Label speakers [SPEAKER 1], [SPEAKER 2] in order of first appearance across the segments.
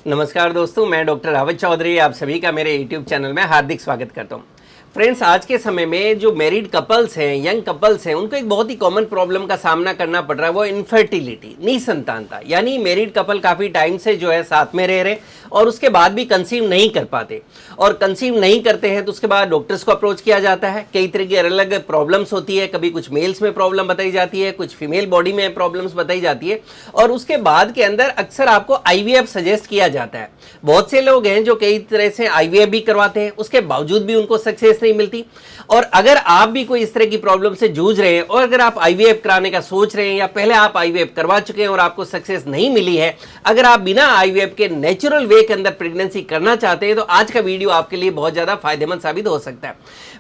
[SPEAKER 1] नमस्कार दोस्तों, मैं डॉक्टर रावत चौधरी आप सभी का मेरे यूट्यूब चैनल में हार्दिक स्वागत करता हूं। फ्रेंड्स, आज के समय में जो मैरिड कपल्स हैं, यंग कपल्स हैं, उनको एक बहुत ही कॉमन प्रॉब्लम का सामना करना पड़ रहा है, वो इनफर्टिलिटी, निसंतानता। यानी मैरिड कपल काफ़ी टाइम से जो है साथ में रह रहे और उसके बाद भी कंसीव नहीं कर पाते, और कंसीव नहीं करते हैं तो उसके बाद डॉक्टर्स को अप्रोच किया जाता है। कई तरह की अलग अलग प्रॉब्लम्स होती है, कभी कुछ मेल्स में प्रॉब्लम बताई जाती है, कुछ फीमेल बॉडी में प्रॉब्लम्स बताई जाती है, और उसके बाद के अंदर अक्सर आपको आईवीएफ सजेस्ट किया जाता है। बहुत से लोग हैं जो कई तरह से आईवीएफ भी करवाते हैं, उसके बावजूद भी उनको सक्सेस नहीं मिलती। और अगर आप भी कोई इस तरह की प्रॉब्लम से जूझ रहे हैं और अगर आप आईवीएफ कराने का सोच रहे हैं या पहले आप आईवीएफ करवा चुके हैं और आपको सक्सेस नहीं मिली है, अगर आप बिना आईवीएफ के नेचुरल वे के अंदर प्रेगनेंसी करना चाहते हैं तो आज का वीडियो आपके लिए बहुत ज्यादा फायदेमंद साबित हो सकता है।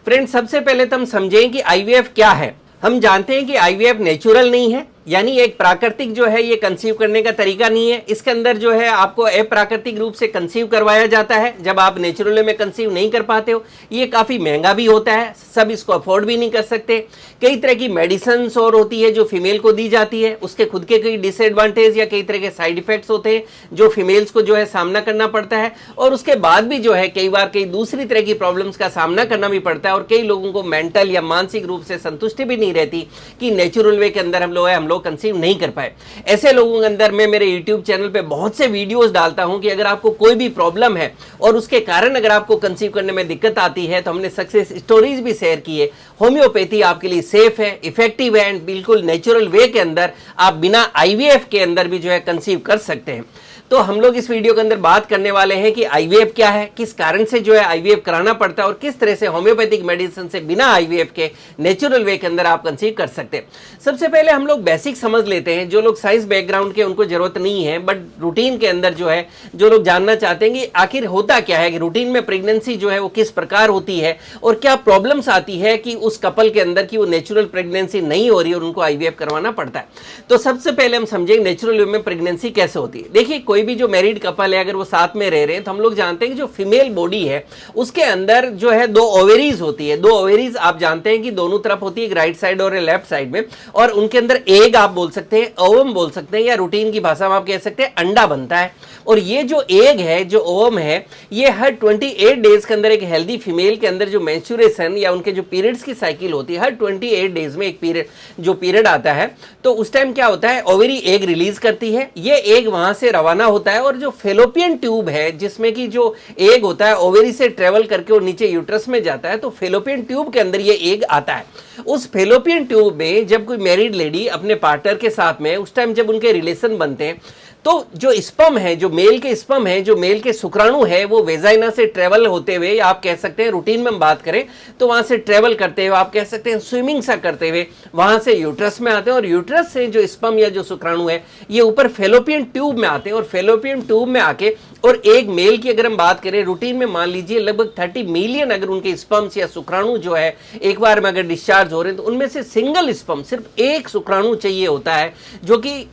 [SPEAKER 1] फ्रेंड्स, सबसे पहले तो हम समझें कि आईवीएफ क्या है। हम जानते हैं कि आईवीएफ नेचुरल नहीं है, यानी एक प्राकृतिक जो है ये कंसीव करने का तरीका नहीं है। इसके अंदर जो है आपको अप्राकृतिक रूप से कंसीव करवाया जाता है। जब आप नेचुरल में कंसीव नहीं कर पाते हो, ये काफ़ी महंगा भी होता है, सब इसको अफोर्ड भी नहीं कर सकते। कई तरह की मेडिसिन और होती है जो फीमेल को दी जाती है, उसके खुद के कई डिसएडवांटेज या कई तरह के साइड इफेक्ट्स होते हैं जो फीमेल्स को जो है सामना करना पड़ता है, और उसके बाद भी जो है कई बार कई दूसरी तरह की प्रॉब्लम्स का सामना करना भी पड़ता है। और कई लोगों को मेंटल या मानसिक रूप से संतुष्टि भी नहीं रहती कि नेचुरल वे के अंदर हम लोग कंसीव नहीं कर पाए। ऐसे लोगों के अंदर मैं मेरे YouTube चैनल पे बहुत से वीडियोस डालता हूं कि अगर आपको कोई भी प्रॉब्लम है और उसके कारण अगर आपको कंसीव करने में दिक्कत आती है तो हमने सक्सेस स्टोरीज भी शेयर की है। होम्योपैथी आपके लिए सेफ है, इफेक्टिव है एंड बिल्कुल नेचुरल वे के अंदर आप बिना आईवीएफ के अंदर भी जो है कंसीव कर सकते हैं। तो हम लोग इस वीडियो के अंदर बात करने वाले हैं कि आईवीएफ क्या है, किस कारण से जो है आईवीएफ कराना पड़ता है और किस तरह से होम्योपैथिक मेडिसिन से बिना आईवीएफ के नेचुरल वे के अंदर आप कंसीव कर सकते हैं। सबसे पहले हम लोग बेसिक समझ लेते हैं। जो लोग साइंस बैकग्राउंड के उनको जरूरत नहीं है, बट रूटीन के अंदर जो है जो लोग जानना चाहते हैं कि आखिर होता क्या है, कि रूटीन में प्रेगनेंसी जो है वो किस प्रकार होती है और क्या प्रॉब्लम्स आती है कि उस कपल के अंदर की वो नेचुरल प्रेगनेंसी नहीं हो रही और उनको आईवीएफ करवाना पड़ता है। तो सबसे पहले हम समझेंगे नेचुरल वे में प्रेगनेंसी कैसे होती है। देखिए, कोई भी जो मैरिड कपल है अगर वो साथ में रह रहे हैं तो हम लोग जानते हैं कि जो फीमेल बॉडी है उसके अंदर जो है दो ओवेरीज होती है। दो ओवेरीज आप जानते हैं कि दोनों तरफ होती है, एक राइट साइड और लेफ्ट साइड में, और उनके अंदर एग आप बोल सकते हैं, ओवम बोल सकते हैं, या रूटीन की भाषा में आप कह सकते हैं अंडा बनता है। और ये जो एग है, जो ओवम है, ये हर 28 डेज के अंदर एक हेल्दी फीमेल के अंदर जो मेंस्ट्रुएशन या उनके जो पीरियड्स की साइकिल होती है, हर 28 डेज में एक पीरियड आता है, तो उस टाइम क्या होता है, ओवरी एग रिलीज करती है। ये एग वहां से रवाना होता है और जो फेलोपियन ट्यूब है जिसमें कि जो एग होता है ओवेरी से ट्रेवल करके और नीचे यूट्रस में जाता है, तो फेलोपियन ट्यूब के अंदर ये एग आता है। उस फेलोपियन ट्यूब में जब कोई मैरिड लेडी अपने पार्टनर के साथ में उस टाइम जब उनके रिलेशन बनते हैं तो जो स्पर्म है, जो मेल के स्पर्म है, जो मेल के शुक्राणु है, वो वेजाइना से ट्रेवल होते हुए, या आप कह सकते हैं रूटीन में हम बात करें तो वहां से ट्रेवल करते हुए, आप कह सकते हैं स्विमिंग सा करते हुए वहां से यूट्रस में आते हैं, और यूट्रस से जो स्पर्म या जो शुक्राणु है ये ऊपर फेलोपियन ट्यूब में आते हैं, और फेलोपियन ट्यूब में आके और एक मेल की अगर हम बात करें रूटीन में, मान लीजिए लगभग 30 मिलियन अगर उनके स्पर्म्स या शुक्राणु जो है एक बार में अगर डिस्चार्ज हो रहे हैं, तो उनमें से सिंगल स्पर्म, सिर्फ एक शुक्राणु चाहिए होता है जो कि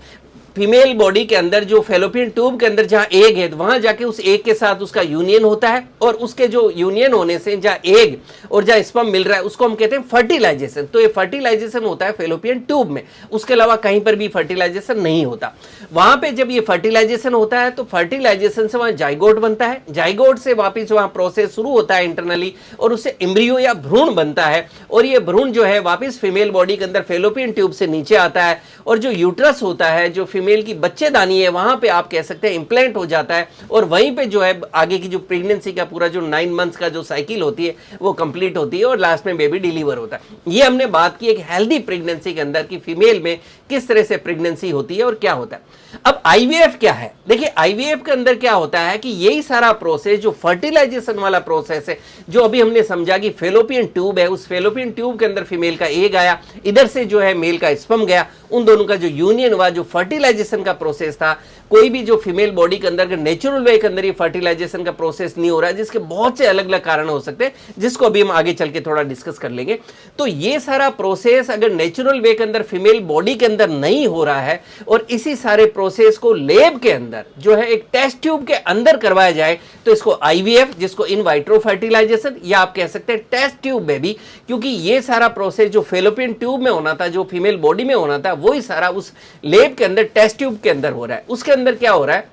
[SPEAKER 1] फीमेल बॉडी के अंदर जो फेलोपियन ट्यूब के अंदर जहां एग है वहां जाके उस एग के साथ उसका यूनियन होता है, और उसके जो यूनियन होने से जहां एग और जहां स्पर्म मिल रहा है उसको हम कहते हैं फर्टिलाइजेशन। तो ये फर्टिलाइजेशन होता है फेलोपियन ट्यूब में, उसके अलावा कहीं पर भी फर्टिलाइजेशन नहीं होता। वहां पे जब ये फर्टिलाइजेशन होता है तो फर्टिलाइजेशन से वहां जाइगोट बनता है, जाइगोट से वापिस वहां प्रोसेस शुरू होता है इंटरनली, और उससे एम्ब्रियो या भ्रूण बनता है, और ये भ्रूण जो है वापिस फीमेल बॉडी के अंदर फेलोपियन ट्यूब से नीचे आता है, और जो यूट्रस होता है, जो फीमेल की बच्चेदानी है, वहां पे आप कह सकते हैं इंप्लांट हो जाता है, और वहीं पे जो है आगे की जो प्रेगनेंसी का पूरा जो 9 मंथ्स का जो साइकिल होती है वो कंप्लीट होती है, और लास्ट में बेबी डिलीवर होता है। ये हमने बात की एक हेल्दी प्रेगनेंसी के अंदर की फीमेल में किस तरह से प्रेगनेंसी होती है और क्या होता है। अब आईवीएफ क्या है? देखिए, आईवीएफ के अंदर क्या होता है कि यही सारा प्रोसेस जो फर्टिलाइजेशन वाला प्रोसेस है, जो अभी हमने समझा कि फेलोपियन ट्यूब है, उस फेलोपियन ट्यूब के अंदर फीमेल का एग आया, इधर से जो है मेल का स्पर्म गया, उन दोनों का जो यूनियन हुआ, जो फर्टिलाइजेशन का प्रोसेस था। कोई भी जो फीमेल बॉडी के अंदर नेचुरल वे के अंदर ये फर्टिलाइजेशन का प्रोसेस नहीं हो रहा है, जिसके बहुत से अलग अलग कारण हो सकते हैं, जिसको अभी हम आगे चल के थोड़ा डिस्कस कर लेंगे। तो ये सारा प्रोसेस अगर नेचुरल वे के अंदर फीमेल बॉडी के अंदर नहीं हो रहा है और इसी सारे प्रोसेस को लेब के अंदर जो है एक टेस्ट ट्यूब के अंदर करवाया जाए, तो इसको आईवीएफ, जिसको इन वाइट्रो फर्टिलाइजेशन, या आप कह सकते हैं टेस्ट ट्यूब बेबी, क्योंकि ये सारा प्रोसेस जो फेलोपियन ट्यूब में होना था, जो फीमेल बॉडी में होना था, वही सारा उस लेब के अंदर टेस्ट ट्यूब के अंदर हो रहा है। उसके अंदर क्या हो रहा है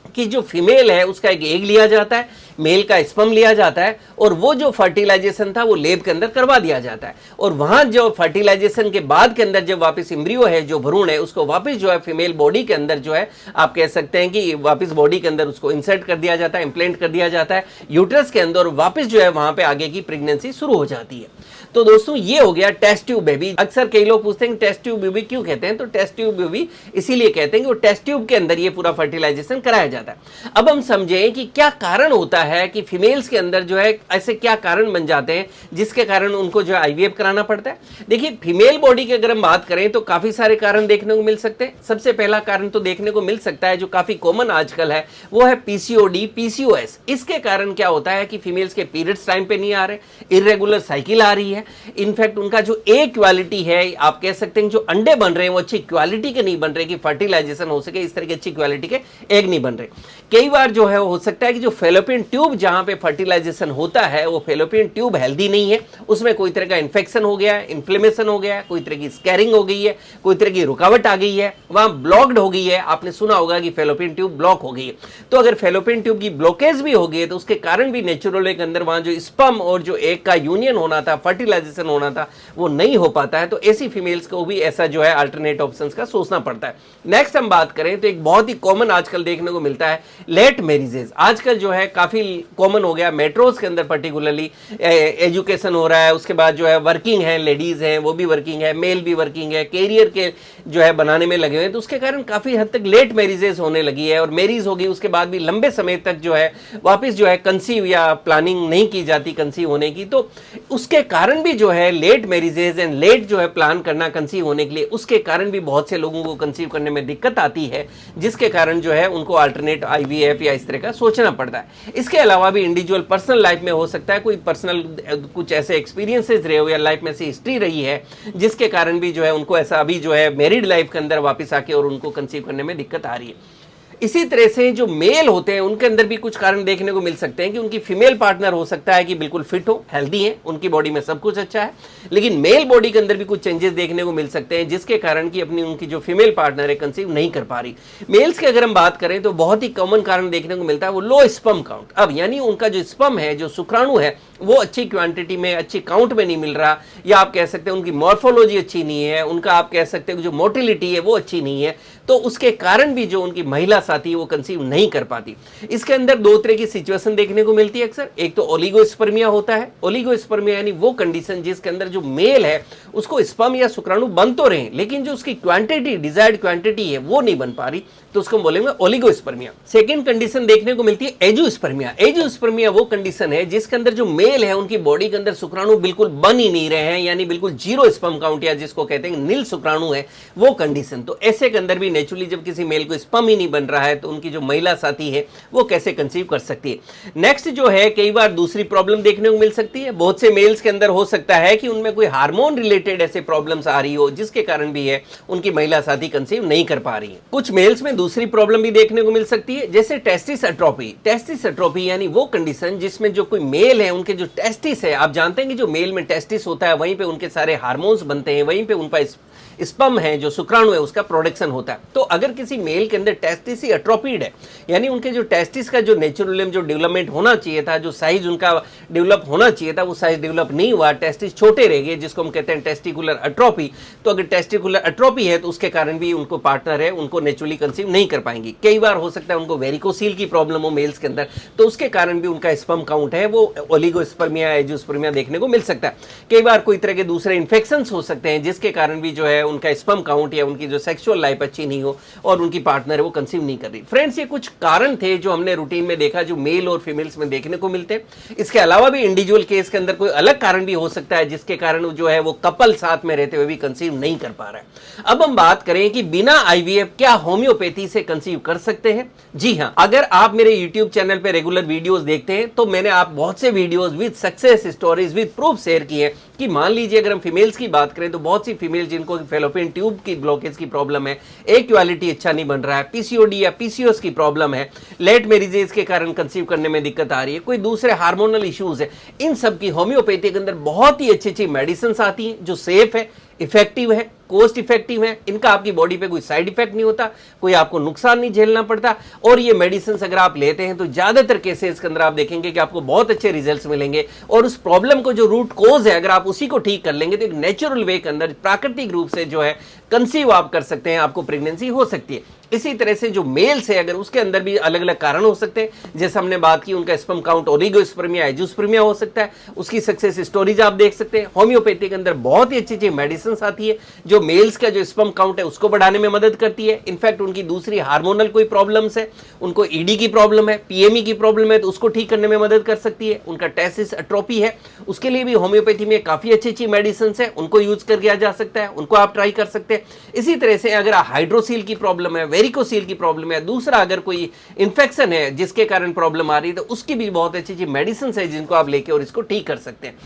[SPEAKER 1] कि जो फीमेल है उसका एक एग लिया जाता है, मेल का स्पर्म लिया जाता है और वो जो फर्टिलाइजेशन था वो लेब के अंदर करवा दिया जाता है और वहां जो फर्टिलाइजेशन के बाद के अंदर जब वापस एम्ब्रियो है जो भ्रूण है उसको वापस जो है फीमेल बॉडी के अंदर जो है आप कह सकते हैं कि वापस बॉडी के अंदर उसको इंसर्ट कर दिया जाता है, इम्प्लेंट कर दिया जाता है यूट्रस के अंदर और वापस जो है वहां पे आगे की प्रेगनेंसी शुरू हो जाती है। तो दोस्तों ये हो गया टेस्ट ट्यूब बेबी। अक्सर कई लोग पूछते हैं टेस्ट ट्यूब बेबी क्यों कहते हैं, तो टेस्ट ट्यूब बेबी इसीलिए कहते हैं कि वो टेस्ट ट्यूब के अंदर ये पूरा फर्टिलाइजेशन कराया जाता है। अब हम समझें कि क्या कारण होता है कि फीमेल्स के अंदर जो है ऐसे क्या कारण बन जाते हैं जिसके कारण उनको जो है आईवीएफ कराना पड़ता है। देखिए फीमेल बॉडी की अगर हम बात करें तो काफी सारे कारण देखने को मिल सकते हैं। सबसे पहला कारण तो देखने को मिल सकता है जो काफी कॉमन आजकल है वो है पीसीओडी पीसीओएस। इसके कारण क्या होता है कि फीमेल्स के पीरियड्स टाइम पे नहीं आ रहे, इरेगुलर साइकिल आ रही है, इनफैक्ट उनका जो एग क्वालिटी है आप कह सकते हैं जो अंडे बन रहे हैं वो अच्छी क्वालिटी के नहीं बन रहे कि फर्टिलाइजेशन हो सके, इस तरह की अच्छी क्वालिटी के एग नहीं बन रहे। कई बार जो है हो सकता है कि जो फेलोपियन ट्यूब जहां पे फर्टिलाइजेशन होता है वो फेलोपियन ट्यूब हेल्दी नहीं है, उसमें कोई तरह का इन्फेक्शन हो गया है, इन्फ्लेमेशन हो गया है, कोई तरह की स्कैरिंग हो गई है, कोई तरह की रुकावट आ गई है, वहां ब्लॉक्ड हो गई है। आपने सुना होगा कि फेलोपियन ट्यूब ब्लॉक हो गई है। तो अगर फेलोपियन ट्यूब की ब्लॉकेज भी हो गई है तो उसके कारण भी नेचुरल के अंदर वहां जो स्पर्म और जो एग का यूनियन होना था, फर्टिलाइजेशन होना था, वो नहीं हो पाता है। तो ऐसी फीमेल्स को भी ऐसा जो है अल्टरनेट ऑप्शंस का सोचना पड़ता है। नेक्स्ट हम बात करें तो एक बहुत ही कॉमन आजकल देखने को मिलता है लेट मैरिजेस। आजकल जो है काफी कॉमन हो गया, मेट्रोज के अंदर पर्टिकुलरली एजुकेशन हो रहा है, उसके बाद जो है वर्किंग है, लेडीज हैं वो भी वर्किंग है, मेल भी वर्किंग है, कैरियर के जो है बनाने में लगे हुए हैं, तो उसके कारण काफी हद तक लेट मैरिजेस होने लगी है और मैरिज होगी उसके बाद भी लंबे समय तक जो है वापस जो है कंसीव या प्लानिंग नहीं की जाती कंसीव होने की। तो उसके कारण भी जो है लेट मैरिजेस एंड लेट जो है प्लान करना कंसीव होने के लिए, उसके कारण भी बहुत से लोगों को कंसीव करने में दिक्कत आती है, जिसके कारण जो है उनको अल्टरनेट आईवीएफ या इस तरह का सोचना पड़ता है। इसके अलावा भी इंडिविजुअल पर्सनल लाइफ में हो सकता है कोई पर्सनल कुछ ऐसे एक्सपीरियंसेस रहे हो या लाइफ में ऐसी हिस्ट्री रही है जिसके कारण भी जो है उनको ऐसा अभी जो है मैरिड लाइफ के अंदर वापस आके और उनको कंसीव करने में दिक्कत आ रही है। इसी तरह से जो मेल होते हैं उनके अंदर भी कुछ कारण देखने को मिल सकते हैं कि उनकी फीमेल पार्टनर हो सकता है कि बिल्कुल फिट हो, हेल्दी है, उनकी बॉडी में सब कुछ अच्छा है, लेकिन मेल बॉडी के अंदर भी कुछ चेंजेस देखने को मिल सकते हैं जिसके कारण कि अपनी उनकी जो फीमेल पार्टनर है कंसीव नहीं कर पा रही। मेल्स की अगर हम बात करें तो बहुत ही कॉमन कारण देखने को मिलता है वो लो स्पर्म काउंट। अब यानी उनका जो स्पर्म है, जो शुक्राणु है, वो अच्छी क्वांटिटी में, अच्छी काउंट में नहीं मिल रहा, या आप कह सकते हैं उनकी मॉर्फोलॉजी अच्छी नहीं है, उनका आप कह सकते हैं जो मोटिलिटी है वो अच्छी नहीं है, तो उसके कारण भी जो उनकी महिला साथी है वो कंसीव नहीं कर पाती। इसके अंदर दो तरह की सिचुएशन देखने को मिलती है अक्सर। एक तो ओलिगोस्पर्मिया होता है। ओलिगोस्पर्मिया यानी वो कंडीशन जिसके अंदर जो मेल है उसको स्पर्म या शुक्राणु बन तो रहे लेकिन जो उसकी क्वांटिटी, डिजायर्ड क्वांटिटी है वो नहीं बन पा रही, तो उसको हम बोलेंगे ओलिगोस्पर्मिया। सेकंड कंडीशन देखने को मिलती है एजुस्पर्मिया। एजुस्पर्मिया वो कंडीशन है जिसके अंदर जो मेल है उनकी बॉडी के अंदर शुक्राणु बिल्कुल बन ही नहीं रहे हैं, यानी बिल्कुल जीरो स्पर्म काउंट या जिसको कहते हैं नील शुक्राणु है वो कंडीशन। तो ऐसे के अंदर भी नेचुरली जब किसी मेल को स्पर्म ही नहीं बन रहा है तो उनकी जो महिला साथी है वो कैसे कंसीव कर सकती है। नेक्स्ट जो है कई बार दूसरी प्रॉब्लम देखने को मिल सकती है। बहुत से मेल्स के अंदर हो सकता है कि उनमें कोई हार्मोन रिलेटेड ऐसे प्रॉब्लम्स आ रही हो जिसके कारण भी है उनकी महिला साथी कंसीव नहीं कर पा रही है। कुछ मेल्स में दूसरी प्रॉब्लम भी देखने को मिल सकती है जैसे टेस्टिस एट्रोफी। टेस्टिस एट्रोफी यानी वो कंडीशन जिसमें जो कोई मेल है उनके जो टेस्टिस है, आप जानते हैं कि जो मेल में टेस्टिस होता है वहीं पे उनके सारे हार्मोन्स बनते हैं, वहीं पे उनका स्पर्म है जो शुक्राणु है उसका प्रोडक्शन होता है। तो अगर किसी मेल के अंदर टेस्टिस ही एट्रोफीड है, यानी उनके जो टेस्टिस का जो नेचुरल जो डेवलपमेंट होना चाहिए था, जो साइज उनका डेवलप होना चाहिए था वो साइज डेवलप नहीं हुआ, टेस्टिस छोटे रह गए जिसको हम कहते हैं टेस्टिकुलर एट्रोफी। तो अगर टेस्टिकुलर एट्रोफी है तो उसके कारण भी उनको पार्टनर है उनको नेचुरली कंसीव नहीं कर पाएंगी। कई बार हो सकता है उनको वेरिकोसील की प्रॉब्लम हो मेल्स के अंदर, तो उसके कारण भी उनका स्पर्म काउंट है वो ओलिगोस्पर्मिया, एजुस्पर्मिया देखने को मिल सकता है। कई बार कोई तरह के दूसरे इन्फेक्शंस हो सकते हैं जिसके कारण भी जो है उनका स्पर्म काउंट या उनकी जो सेक्सुअल लाइफ अच्छी नहीं हो और उनकी पार्टनर है वो कंसीव नहीं कर रही। फ्रेंड्स, ये कुछ कारण थे जो हमने रूटीन में देखा जो मेल और फीमेल्स में देखने को मिलते हैं। इसके अलावा भी इंडिविजुअल केस के अंदर कोई अलग कारण भी हो सकता है जिसके कारण जो है वो कपल साथ में रहते हुए भी कंसीव नहीं कर पा रहा है। अब हम बात करें कि बिना आईवीएफ क्या होम्योपैथी से कंसीव कर सकते हैं। जी हां, अगर आप मेरे यूट्यूब चैनल पे रेगुलर वीडियोस देखते हैं तो मैंने आप बहुत से videos with success stories with proof share किए कि मान लीजिए अगर हम फीमेल्स की बात करें तो बहुत सी फीमेल जिनको फेलोपियन ट्यूब की ब्लॉकेज की प्रॉब्लम है, एक क्वालिटी अच्छा नहीं बन रहा है, पीसीओडी या पीसीओएस की प्रॉब्लम है, लेट मैरिजेस के कारण कंसीव करने में दिक्कत आ रही है, कोई दूसरे हार्मोनल इश्यूज है, इन सब की होम्योपैथी के अंदर बहुत ही अच्छी अच्छी मेडिसिन आती हैं जो सेफ है, इफेक्टिव है, कॉस्ट इफेक्टिव हैं, इनका आपकी बॉडी पे कोई साइड इफेक्ट नहीं होता, कोई आपको नुकसान नहीं झेलना पड़ता, और ये मेडिसिन अगर आप लेते हैं तो ज्यादातर केसेस के अंदर आप देखेंगे कि आपको बहुत अच्छे रिजल्ट्स मिलेंगे। और उस प्रॉब्लम को जो रूट कोज है अगर आप उसी को ठीक कर लेंगे तो एक नेचुरल वे के अंदर प्राकृतिक रूप से जो है कंसीव आप कर सकते हैं, आपको प्रेगनेंसी हो सकती है। इसी तरह से जो मेल्स है अगर उसके अंदर भी अलग अलग कारण हो सकते हैं, जैसे हमने बात की उनका स्पर्म काउंट ओलिगोस्पर्मिया एंजियोस्पर्मिया हो सकता है, उसकी सक्सेस स्टोरीज आप देख सकते हैं। होम्योपैथी के अंदर बहुत ही अच्छी अच्छी मेडिसिन आती है जो मेल्स का जो स्पर्म काउंट है उसको बढ़ाने में मदद करती है। इनफैक्ट उनकी दूसरी हार्मोनल कोई प्रॉब्लम्स है, उनको ईडी की प्रॉब्लम है, पीएमई की प्रॉब्लम है, तो उसको ठीक करने में मदद कर सकती है। उनका टेस्टिस एट्रोफी है, उसके लिए भी होम्योपैथी में काफी अच्छी अच्छी मेडिसिन है, उनको यूज करके जा सकता है, उनको आप ट्राई कर सकते हैं। इसी तरह से अगर हाइड्रोसील की प्रॉब्लम है, वेरिकोसील की प्रॉब्लम है, दूसरा अगर कोई इन्फेक्शन है जिसके कारण प्रॉब्लम आ रही है तो उसकी भी बहुत अच्छी अच्छी मेडिसिन है जिनको आप लेके और इसको ठीक कर सकते हैं।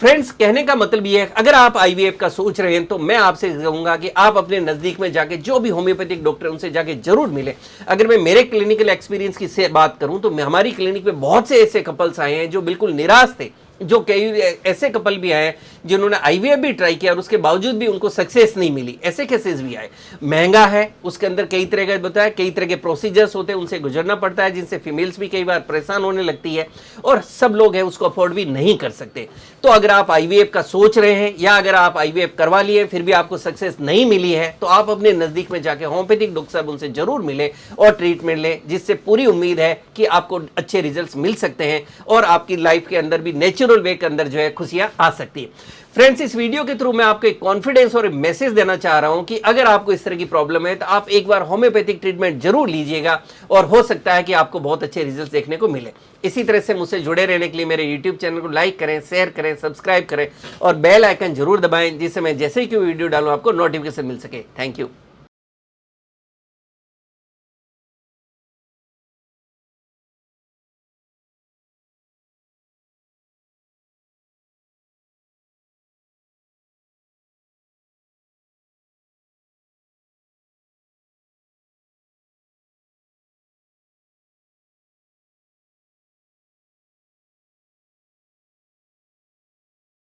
[SPEAKER 1] फ्रेंड्स, कहने का मतलब ये है अगर आप आईवीएफ का सोच रहे हैं तो मैं आपसे कहूंगा कि आप अपने नजदीक में जाके जो भी होम्योपैथिक डॉक्टर उनसे जाके जरूर मिले। अगर मैं मेरे क्लिनिकल एक्सपीरियंस की से बात करूं तो हमारी क्लिनिक में बहुत से ऐसे कपल्स आए हैं जो बिल्कुल निराश थे, जो कई ऐसे कपल भी आए जिन्होंने आईवीएफ भी ट्राई किया और उसके बावजूद भी उनको सक्सेस नहीं मिली, ऐसे केसेस भी आए। महंगा है, उसके अंदर कई तरह का बताया, कई तरह के प्रोसीजर्स होते हैं, उनसे गुजरना पड़ता है जिनसे फीमेल्स भी कई बार परेशान होने लगती है और सब लोग हैं उसको अफोर्ड भी नहीं कर सकते। तो अगर आप आईवीएफ का सोच रहे हैं या अगर आप आईवीएफ करवा लिए फिर भी आपको सक्सेस नहीं मिली है तो आप अपने नजदीक में जाके होम्योपैथिक डॉक्टर साहब उनसे जरूर मिले और ट्रीटमेंट लें, जिससे पूरी उम्मीद है कि आपको अच्छे रिजल्ट्स मिल सकते हैं और आपकी लाइफ के अंदर भी नेचुरल वे के अंदर जो है खुशियां आ सकती है। फ्रेंड्स, इस वीडियो के थ्रू मैं आपको एक कॉन्फिडेंस और मैसेज देना चाह रहा हूं कि अगर आपको इस तरह की प्रॉब्लम है तो आप एक बार होम्योपैथिक ट्रीटमेंट जरूर लीजिएगा और हो सकता है कि आपको बहुत अच्छे रिजल्ट्स देखने को मिले। इसी तरह से मुझसे जुड़े रहने के लिए मेरे यूट्यूब चैनल को लाइक करें, शेयर करें, सब्सक्राइब करें और बेल आइकन जरूर दबाएं जिससे मैं जैसे ही कोई वीडियो डालूं आपको नोटिफिकेशन मिल सके। Thank you.